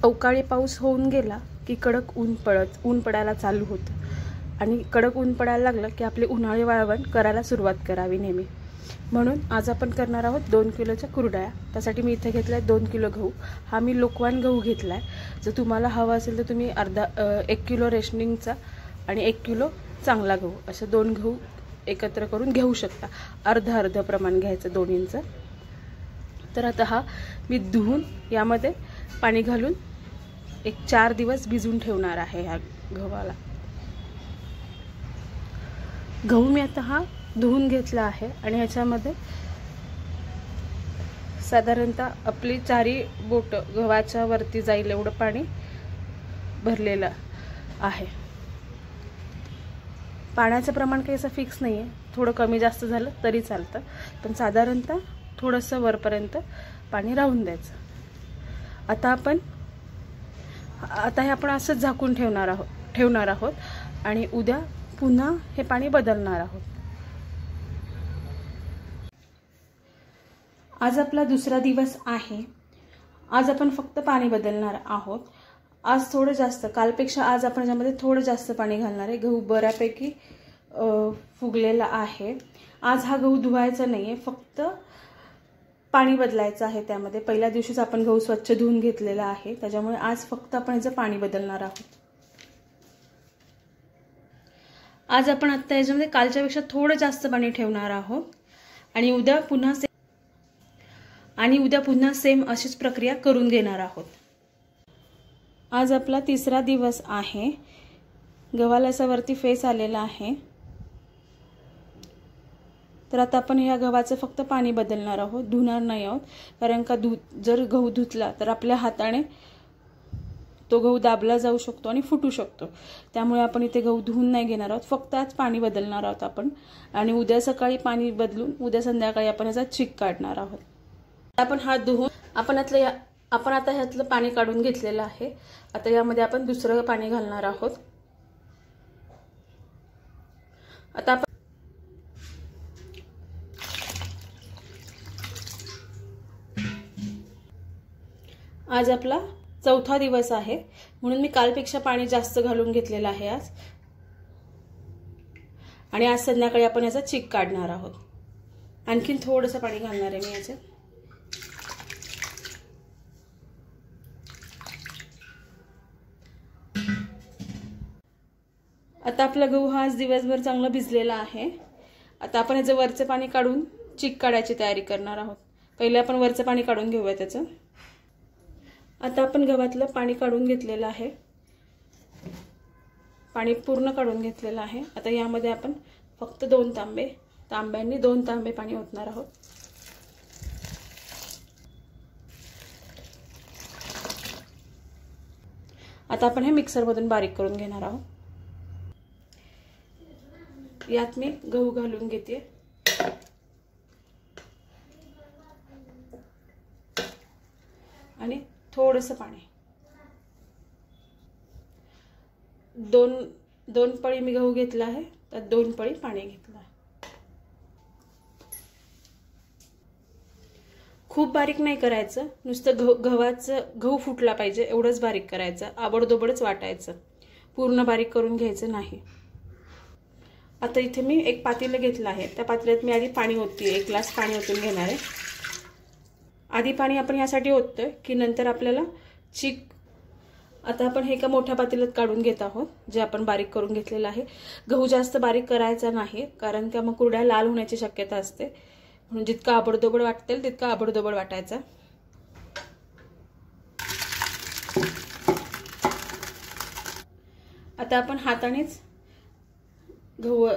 अवकाळी पाऊस होऊन गेला की कडक ऊन पडायला चालू होतं आणि कडक ऊन पडायला लागलं की आपली उन्हाळी वाळवण करायला सुरुवात करावी नेहमी. म्हणून आज आपण करणार आहोत 2 किलोच्या कुरडया. त्यासाठी मी इथे घेतला आहे 2 किलो गहू. हा मी लोकवान गहू घेतला आहे. जर तुम्हाला हवा असेल तर तुम्ही 1 किलो रेशनिंगचा आणि 1 किलो चांगला गहू असे 2 गहू एकत्र करून घेऊ शकता. अर्ध प्रमाण घ्यायचं दोन्हींचं. तर आता हा मी धुवून यामध्ये पाणी घालून एक 4 दिवस भिजवून ठेवणार आहे. ह्या गव्हाला गहू मी आता हा धुवून घेतला आहे आणि ह्याच्यामध्ये साधारणतः आपली 4 बोट गव्हाच्या वरती जाईल एवढं पाणी भरलेलं आहे. पाण्याचं प्रमाण काही असं फिक्स नाही आहे, थोडं कमी जास्त झालं तरी चालतं, पण साधारणतः थोडंसं वरपर्यंत पाणी राहून द्यायचं. आता हे आपण असंच झाकून ठेवणार आहोत आणि उद्या पुन्हा हे पाणी बदलणार आहोत. आज आपला दुसरा दिवस आहे. आज आपण फक्त पाणी बदलणार आहोत. आज थोडं जास्त, कालपेक्षा आज आपण यामध्ये थोडं जास्त पाणी घालणार आहे. गहू बऱ्यापैकी फुगलेला आहे. आज हा गहू धुवायचा नाहीये, फक्त पाणी बदलायचं आहे. त्यामध्ये पहिल्या दिवशीच आपण गहू स्वच्छ धुवून घेतलेला आहे, त्याच्यामुळे आज फक्त आपण याचं पाणी बदलणार आहोत. आज आपण आता याच्यामध्ये कालच्यापेक्षा थोडं जास्त पाणी ठेवणार आहोत आणि उद्या पुन्हा सेम अशीच प्रक्रिया करून घेणार आहोत. आज आपला तिसरा दिवस आहे. गव्हाला असा वरती फेस आलेला आहे. तर आता आपण ह्या गव्हाचं फक्त पाणी बदलणार आहोत, धुणार नाही आहोत. कारण का जर गहू धुतला तर आपल्या हाताने तो गहू दाबला जाऊ शकतो आणि फुटू शकतो. त्यामुळे आपण इथे गहू धुवून नाही घेणार आहोत, फक्त आज पाणी बदलणार आहोत आपण. आणि उद्या सकाळी पाणी बदलून उद्या संध्याकाळी आपण याचा चिक काढणार आहोत. आपण हात धुवून आपण आता ह्यातलं पाणी काढून घेतलेलं आहे. आता यामध्ये आपण दुसरं पाणी घालणार आहोत. आता आज आपला चौथा दिवस आहे, म्हणून मी कालपेक्षा पाणी जास्त घालून घेतलेलं आहे आज. आणि आज संध्याकाळी आपण याचा चिक काढणार आहोत. आणखीन थोडंसं पाणी घालणार आहे मी याच्यात. आता आपला गहू हा आज दिवसभर चांगला भिजलेला आहे. आता आपण याचं वरचं पाणी काढून चिक काढायची तयारी करणार आहोत. पहिले आपण वरचं पाणी काढून घेऊया त्याचं. आता आपण गव्हातलं पाणी काढून घेतलेलं आहे, पाणी पूर्ण काढून घेतलेलं आहे. आता यामध्ये आपण फक्त 2 तांब्यांनी 2 तांबे पाणी ओतणार आहोत. आता आपण हे मिक्सरमधून बारीक करून घेणार आहोत. यात मी गहू घालून घेते आणि थोडंसं पाणी. 2 पळी मी गहू घेतला आहे, तर 2 पळी पाणी घेतलं आहे. खूप बारीक नाही करायचं, नुसतं गहू फुटला पाहिजे एवढंच बारीक करायचं. आबडधोबडच वाटायचं, पूर्ण बारीक करून घ्यायचं नाही. आता इथे मी एक पातेलं घेतलं आहे. त्या पातेल्यात मी आधी पाणी ओतते, 1 ग्लास पाणी ओतून घेणार आहे. आधी पाणी आपण यासाठी ओततोय की नंतर आपल्याला चिक. आता आपण हे एका मोठ्या पातेल्यात काढून घेत आहोत, जे आपण बारीक करून घेतलेलं आहे. गहू जास्त बारीक करायचा नाही, कारण का मग कुरड्या लाल होण्याची शक्यता असते. म्हणून जितका आबडधोबड वाटेल तितका आबडधोबड वाटायचा. आता आपण हातानेच गहू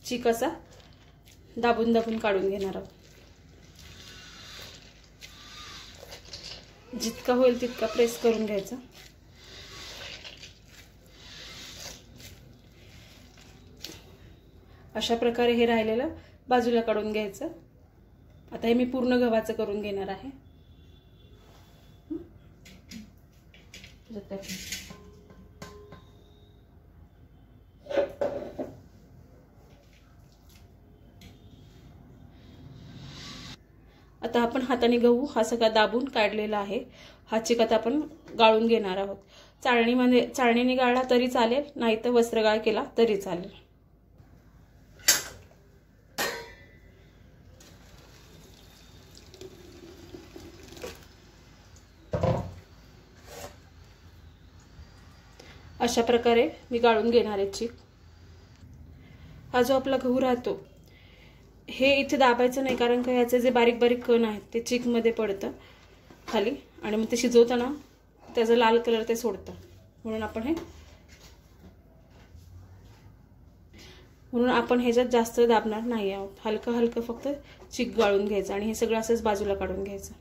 चिक असा दाबून काढून घेणार आहोत. जितका होईल तितका प्रेस करून घ्यायचा. अशा प्रकारे हे राहिलेलं बाजूला काढून घ्यायचं. आता हे मी पूर्ण गव्हाचं करून घेणार आहे. आता आपण हाताने गहू हा सगळा दाबून काढलेला आहे. हा चिक आता आपण गाळून घेणार आहोत. चाळणीने गाळला तरी चालेल, नाही तर वस्त्रगाळ केला तरी चालेल. अशा प्रकारे मी गाळून घेणार आहे चिक. हा जो आपला गहू राहतो हे इथे दाबायचं नाही, कारण का याचे जे बारीक बारीक कण आहेत ते चिक मध्ये पडतं खाली आणि मग ते शिजवताना त्याचा लाल कलर ते सोडतं. म्हणून आपण ह्याच्यात जास्त दाबणार नाही आहोत. हलकं हलकं फक्त चिक गाळून घ्यायचं आणि हे सगळं असंच बाजूला काढून घ्यायचं.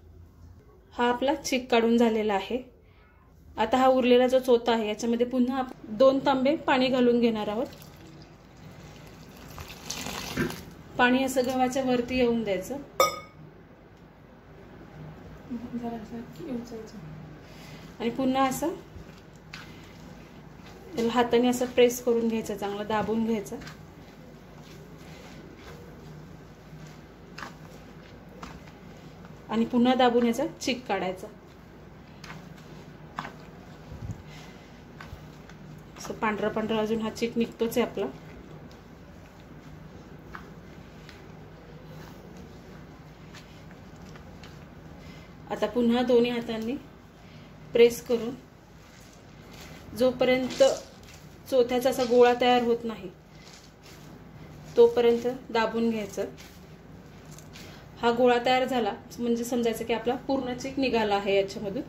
हा आपला चिक काढून झालेला आहे. आता हा उरलेला जो चोथा आहे याच्यामध्ये पुन्हा 2 तांबे पाणी घालून घेणार आहोत. पाणी असं गव्हाच्या वरती येऊन द्यायचं आणि पुन्हा असं त्याला हाताने असं प्रेस करून घ्यायचं, चांगलं दाबून घ्यायचं. आणि पुन्हा दाबून याचा चिक काढायचा. असं पांढरा पांढरा अजून हा चिक निघतोच आहे आपला. आता पुन्हा दोन्ही हातांनी प्रेस करून जोपर्यंत चोथ्याचा असा गोळा तयार होत नाही तोपर्यंत दाबून घ्यायचं. हा गोळा तयार झाला म्हणजे समजायचं की आपला पूर्ण चिक निघाला आहे याच्यामधून.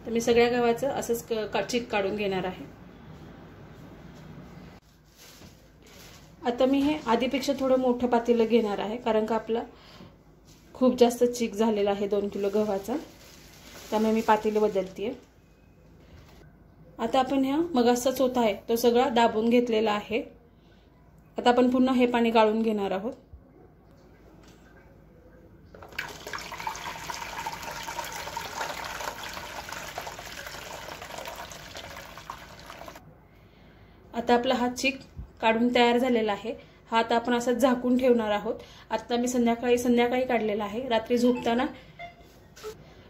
तर मी सगळ्या गव्हाचं असंच चिक काढून घेणार आहे. आता मी हे आधीपेक्षा थोडं मोठं पातेलं घेणार आहे, कारण का आपला खूप जास्त चिक झालेला आहे 2 किलो गव्हाचा, त्यामुळे मी पातेलं बदलतेय. आता आपण ह्या मगाचा चोथा आहे तो सगळा दाबून घेतलेला आहे. आता आपण पुन्हा हे पाणी गाळून घेणार आहोत. आता आपला हा चिक काढून तयार झालेला आहे. हा आता आपण असं झाकून ठेवणार आहोत. आता मी संध्याकाळी काढलेला आहे.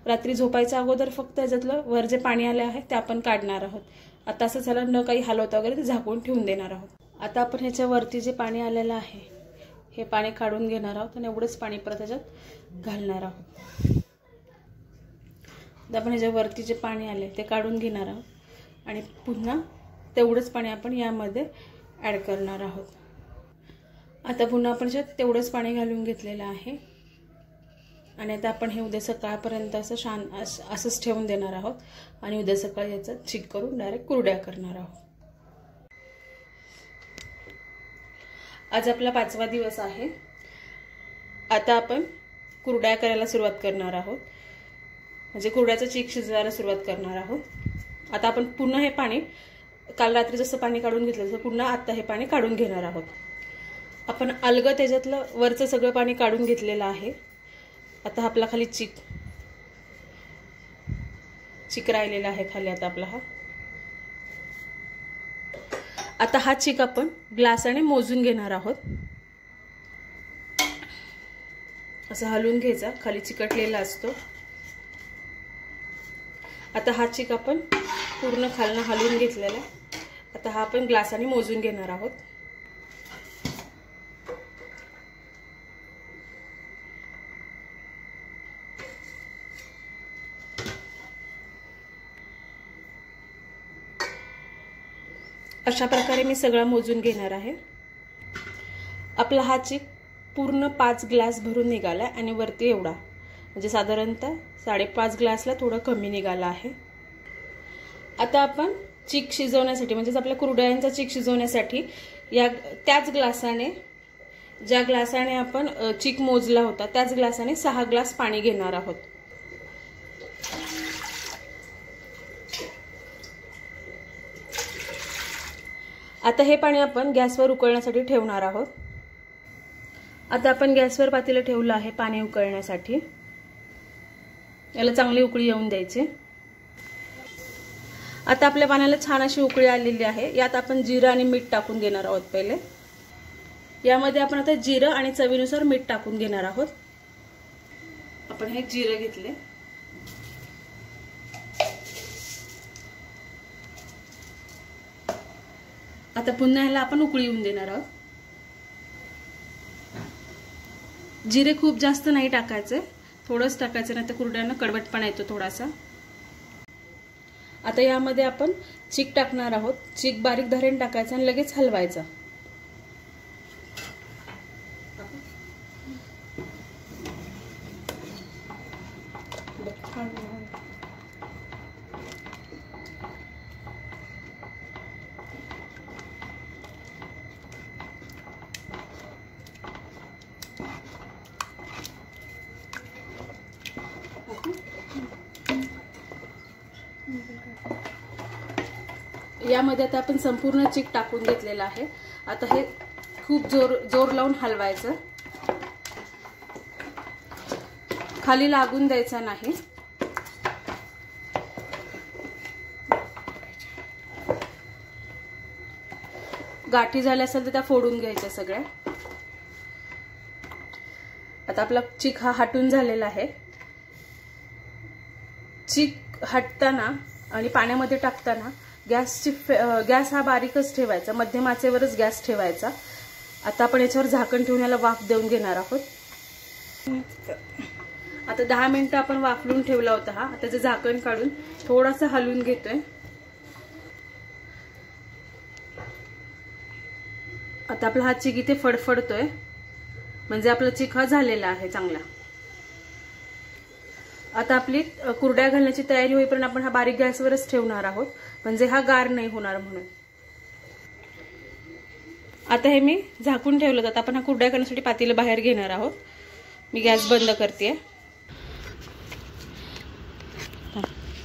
रात्री झोपायच्या अगोदर फक्त याच्यातलं वर जे पाणी आले आहे ते आपण काढणार आहोत. आता असं झालं न काही हलवता वगैरे ते झाकून ठेवून देणार आहोत. आता आपण ह्याच्या वरती जे पाणी आलेलं आहे हे पाणी काढून घेणार आहोत आणि एवढंच पाणी परत त्याच्यात घालणार आहोत. आता आपण ह्याच्या वरती जे पाणी आले ते काढून घेणार आहोत आणि पुन्हा तेवढंच पाणी आपण यामध्ये ॲड करणार आहोत. आता पुन्हा आपण तेवढंच पाणी घालून घेतलेलं आहे आणि आता आपण हे उद्या सकाळपर्यंत असं असंच ठेवून देणार आहोत आणि उद्या सकाळी याचा चिक करून डायरेक्ट कुरड्या करणार आहोत. आज आपला 5वा दिवस आहे. आता आपण कुरड्या करायला सुरुवात करणार आहोत, म्हणजे कुरड्याचं चिक शिजवायला सुरुवात करणार आहोत. आता आपण पुन्हा हे पाणी काल रात्री जसं पाणी काढून घेतलं तसं पुन्हा आता हे पाणी काढून घेणार आहोत. आपण अलगद त्याच्यातलं वरचं सगळं पाणी काढून घेतलेलं आहे. आता आपला खाली चिक राहिलेला आहे खाली. आता आपला हा चिक आपण ग्लासाने मोजून घेणार आहोत. असं हलवून घ्यायचा, खाली चिकटलेला असतो. आता हा चिक आपण पूर्ण खालनं हलवून घेतलेला आहे. आता हा आपण ग्लासाने मोजून घेणार आहोत. अशा प्रकारे मी सगळं मोजून घेणार आहे. आपला हा चिक पूर्ण 5 ग्लास भरून निघाला आणि वरती एवढा म्हणजे साधारणतः 5.5 ग्लासला थोडं कमी निघाला आहे. आता आपण चिक शिजवण्यासाठी म्हणजे आपल्या कुरड्यांचा चिक शिजवण्यासाठी त्याच ग्लासाने ज्या ग्लासाने आपण चिक मोजला होता त्याच ग्लासाने 6 ग्लास पाणी घेणार आहोत. आता हे पाणी आपण गॅसवर उकळण्यासाठी ठेवणार आहोत. आता आपण गॅसवर पातेलं ठेवलं आहे पाणी उकळण्यासाठी. याला चांगली उकळी येऊन द्यायची. आता आपल्या पाण्याला छान अशी उकळी आलेली आहे. यात आपण जिरं आणि मीठ टाकून घेणार आहोत पहिले. यामध्ये आपण आता जिरं आणि चवीनुसार मीठ टाकून घेणार आहोत। आपण हे जिरं घेतले, आता पुन्हा ह्याला आपण उकळी येऊन देणार आहोत। जिरे खूप जास्त नाही टाकायचे, थोडंच टाकायचं, नाही तर कुरड्यांना कडवटपणा येतो थोडासा। आता यामध्ये आपण चीक टाकणार आहोत। चीक बारीक धारेने टाकायचा आणि लगेच हलवायचा। यामध्ये आता आपण संपूर्ण चीक टाकून घेतलेला आहे। आता हे खूप जोर लावून हलवायचं, खाली लागून द्यायचा नाही। गाठी झाल्या असेल तर त्या फोडून घ्यायच्या सगळ्या। आता आपला चीक हा हटून झालेला आहे। चीक हटताना आणि पाण्यामध्ये टाकताना गॅस हा बारीकच ठेवायचा, मध्यम आचेवरच गॅस ठेवायचा। आता आपण याच्यावर झाकण ठेवून याला वाफ देऊन घेणार आहोत। आता 10 मिनिटं आपण वाफलून ठेवला होता हा। त्याचं झाकण काढून थोडासा हलवून घेतोय। आता आपला हा चीक इथे फडफडतोय, म्हणजे आपला चीक हा झालेला आहे चांगला। आता आपली कुरड्या घालण्याची तयारी होईपर्यंत आपण हा बारीक गॅसवरच ठेवणार आहोत, म्हणजे हा गार नाही होणार म्हणून। आता हे मी झाकून ठेवलं, आता आपण हा कुरड्या करण्यासाठी पातेलं बाहेर घेणार आहोत। मी गॅस बंद करते।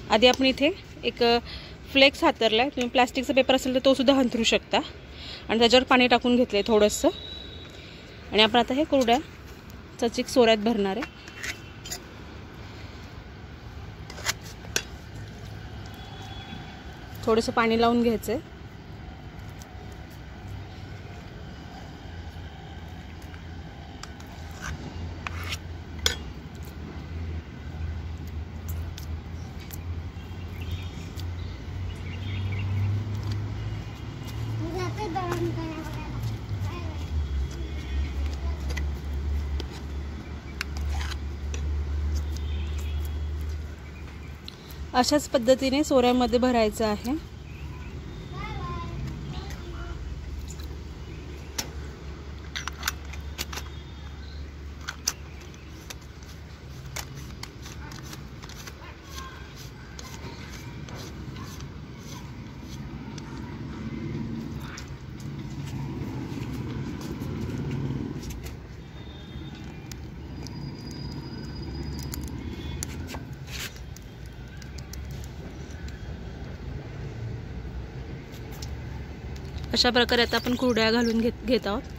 आधी आपण इथे एक फ्लेक्स हातरलाय, तुम्ही प्लास्टिकचा पेपर असेल तर तो सुद्धा हंतरू शकता, आणि त्याच्यावर पाणी टाकून घेतलंय थोडंसं। आणि आपण आता हे कुरड्याचा चीक सोऱ्यात भरणार आहे। थोडंसं पाणी लावून घ्यायचंय। अशाच पद्धतीने सोऱ्यामध्ये भरायचं आहे। अशा प्रकारे आता आपण कुरड्या घालून घेत आहोत।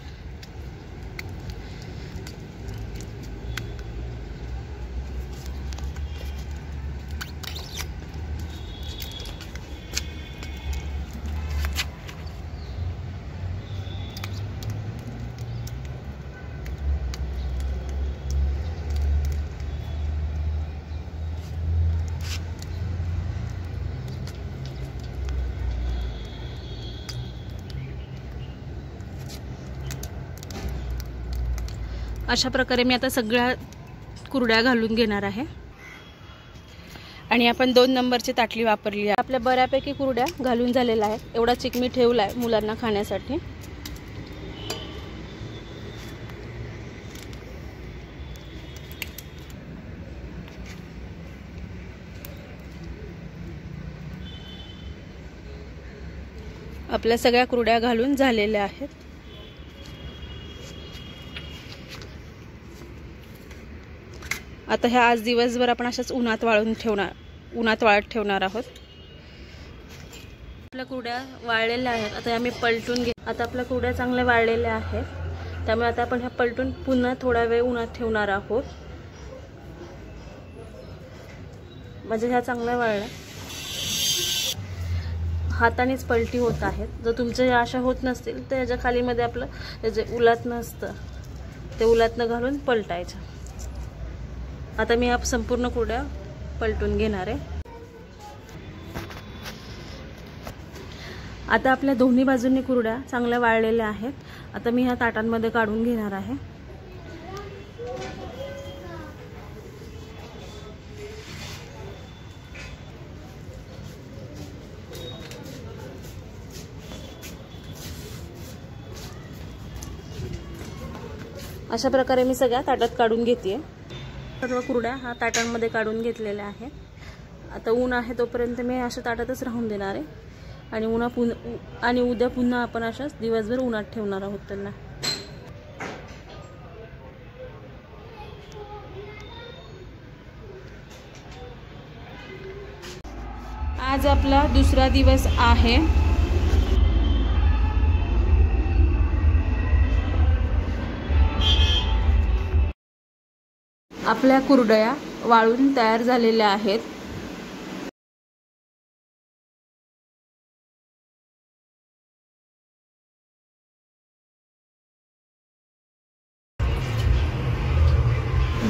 अशा प्रकारे मी आता सगळ्या कुरड्या घालून घेणार आहे। आणि आपण 2 नंबरची ताटली वापरली आहे। आपल्या बऱ्यापैकी कुरड्या घालून झालेल्या आहेत। एवढा चीक मी ठेवलाय मुलांना खाण्यासाठी। आपल्या सगळ्या कुरड्या घालून झालेल्या आहेत। आता ह्या आज दिवसभर आपण अशाच उन्हात वाळत ठेवणार आहोत। आपल्या कुरड्या वाळलेल्या आहेत, आता आम्ही पलटून आता आपल्या कुरड्या चांगल्या वाळलेल्या आहेत, त्यामुळे आता आपण ह्या पलटून पुन्हा थोडा वेळ उन्हात ठेवणार आहोत, म्हणजे ह्या चांगल्या वाळल्या। हातानेच पलटी होत आहेत. जर तुमच्या अशा होत नसतील तर याच्या खालीमध्ये आपलं हे जे उलातनं असतं ते उलातनं घालून पलटायचं. आता मी हा संपूर्ण कुरड्या पलटून घेणार आहे. आता आपल्या दोन्ही बाजूंनी कुरड्या चांगल्या वाळलेल्या आहेत. आता मी ह्या ताटांमध्ये काढून घेणार आहे. अशा प्रकारे मी सगळ्या ताटात काढून घेते. सर्व कुरड्या हा ताटांमध्ये काढून घेतलेल्या आहेत. आता ऊन आहे तोपर्यंत मी अशा ताटातच राहून देणार आहे आणि उद्या पुन्हा आपण अशाच दिवसभर उन्हात ठेवणार आहोत त्यांना. आज आपला दुसरा दिवस आहे. आपल्या कुरडया वाळून तयार झालेल्या आहेत.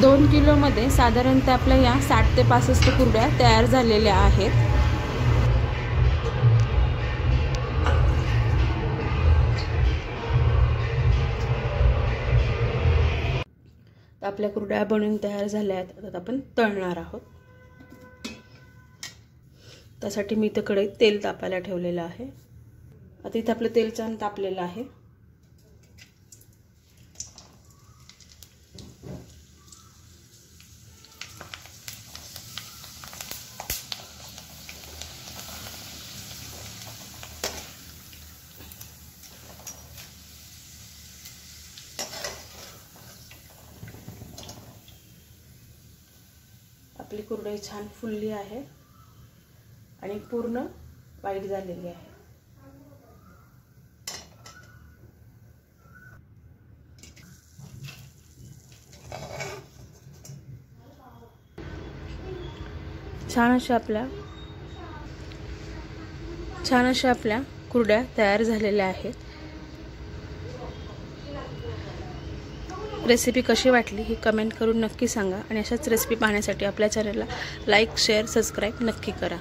दोन किलोमध्ये साधारणतः आपल्या या 60 ते 65 कुरड्या तयार झालेल्या आहेत. आपल्या कुरड्या बनवून तयार झाल्या आहेत. आता आपण तळणार आहोत. त्यासाठी मी इथं कढईत तेल तापायला ठेवलेलं आहे. आता इथं आपलं तेल छान तापलेलं आहे. आपली कुरडई छान फुलली आहे आणि पूर्ण वाईट झालेली आहे. छान अशा आपल्या कुरड्या तयार झालेल्या आहेत. रेसिपी कशी वाटली ही कमेंट करून नक्की सांगा आणि अशाच रेसिपी पाहण्यासाठी आपल्या चॅनलला लाईक, शेअर, सबस्क्राईब नक्की करा.